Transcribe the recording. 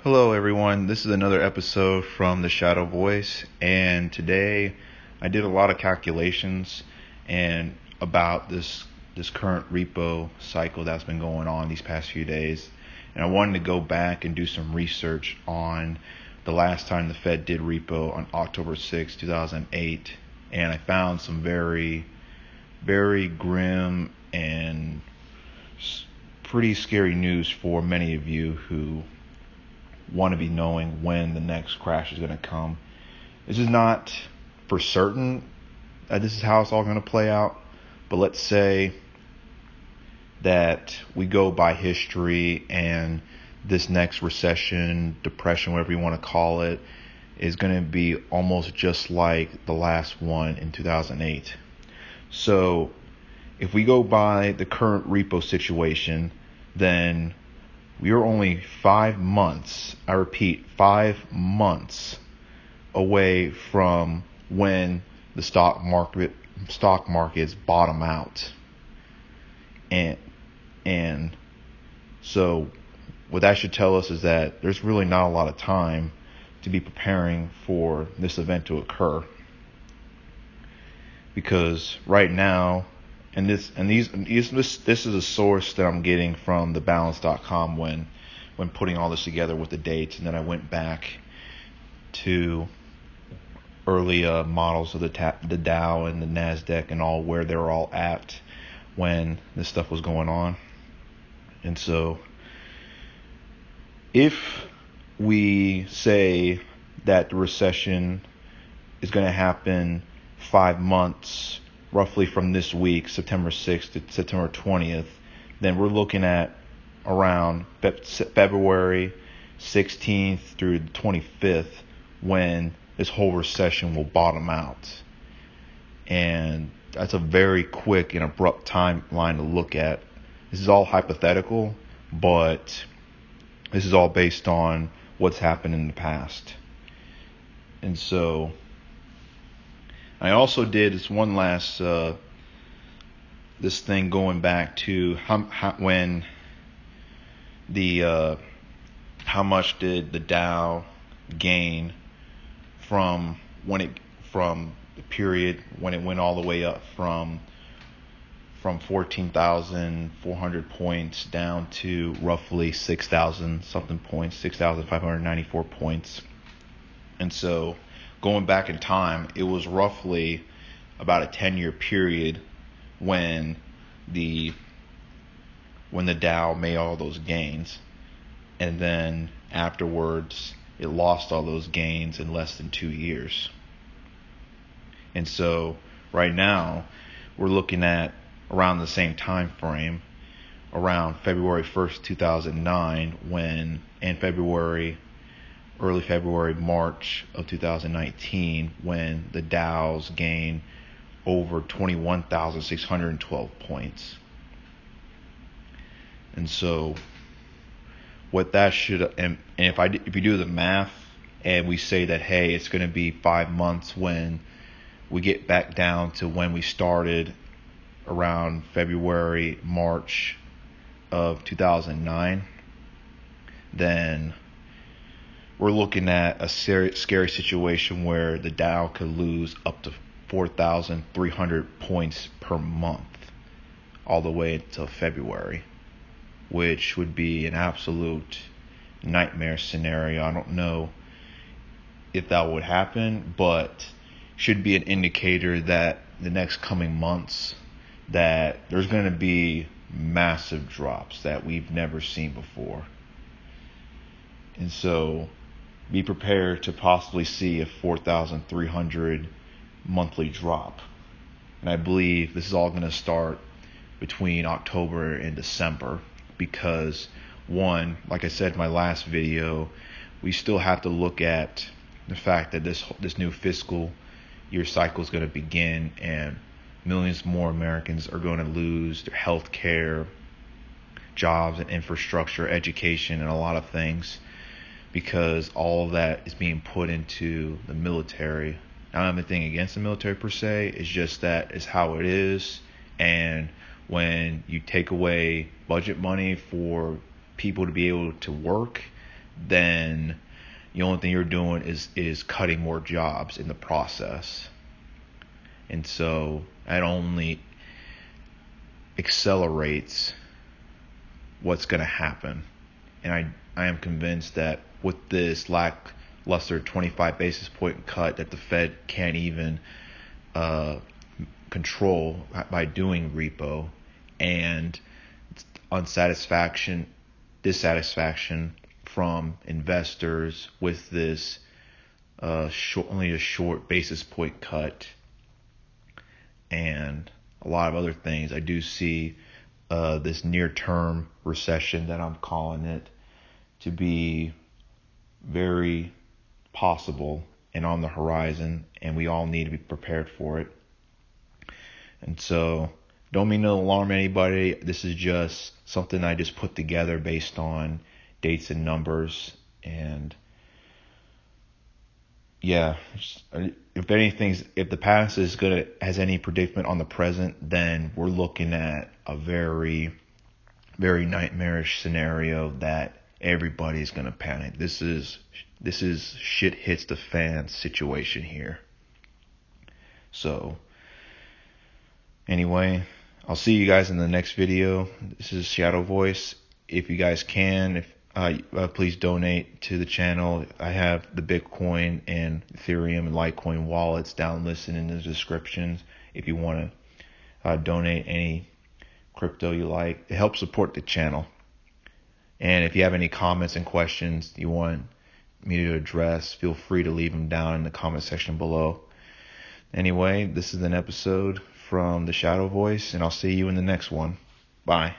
Hello everyone, this is another episode from the Shadow Voice, and today I did a lot of calculations and about this current repo cycle that's been going on these past few days, and I wanted to go back and do some research on the last time the Fed did repo on October 6, 2008, and I found some very, very grim and pretty scary news for many of you who want to be knowing when the next crash is going to come. This is not for certain that this is how it's all going to play out, but let's say that we go by history and this next recession, depression, whatever you want to call it, is going to be almost just like the last one in 2008. So if we go by the current repo situation, then we are only 5 months, I repeat, 5 months away from when the stock markets bottom out. And so what that should tell us is that there's really not a lot of time to be preparing for this event to occur. Because right now, this is a source that I'm getting from thebalance.com when putting all this together with the dates, and then I went back to early models of the Dow and the Nasdaq and all, where they were all at when this stuff was going on. And so if we say that the recession is going to happen 5 months roughly from this week, September 6th to September 20th, then we're looking at around February 16th through the 25th when this whole recession will bottom out. And that's a very quick and abrupt timeline to look at. This is all hypothetical, but this is all based on what's happened in the past. And so I also did this one last this thing going back to when the how much did the Dow gain from the period when it went all the way up from 14,400 points down to roughly 6,000 something points, 6,594 points. And so going back in time, it was roughly about a 10-year period when the Dow made all those gains, and then afterwards it lost all those gains in less than 2 years. And so right now we're looking at around the same time frame, around February 1st, 2009, early February, March of 2019, when the Dow's gained over 21,612 points. And so what that should, and if you do the math and we say that, hey, it's going to be 5 months when we get back down to when we started around February, March of 2009, then we're looking at a scary situation where the Dow could lose up to 4,300 points per month all the way until February, which would be an absolute nightmare scenario. I don't know if that would happen, but should be an indicator that the next coming months that there's going to be massive drops that we've never seen before. And so be prepared to possibly see a 4,300 monthly drop. And I believe this is all going to start between October and December because, one, like I said in my last video, we still have to look at the fact that this new fiscal year cycle is going to begin, and millions more Americans are going to lose their health care, jobs and infrastructure, education, and a lot of things, because all of that is being put into the military. Now, I don't have anything against the military per se. It's just that is how it is. And when you take away budget money for people to be able to work, then the only thing you're doing is cutting more jobs in the process. And so that only accelerates what's going to happen. And I am convinced that with this lackluster 25 basis point cut that the Fed can't even control by doing repo, and dissatisfaction from investors with this only a short basis point cut, and a lot of other things, I do see this near-term recession that I'm calling it to be very possible and on the horizon, and we all need to be prepared for it. And so, don't mean to alarm anybody. This is just something I just put together based on dates and numbers. And yeah, if the past has any predicament on the present, then we're looking at a very, very nightmarish scenario that everybody's gonna panic. This is shit hits the fan situation here. So anyway, I'll see you guys in the next video. This is Shadow Voice. If you guys can, please donate to the channel. I have the Bitcoin and Ethereum and Litecoin wallets down listed in the descriptions. If you want to donate any crypto you like, it helps support the channel. And if you have any comments and questions you want me to address, feel free to leave them down in the comment section below. Anyway, this is an episode from the Shadow Voice, and I'll see you in the next one. Bye.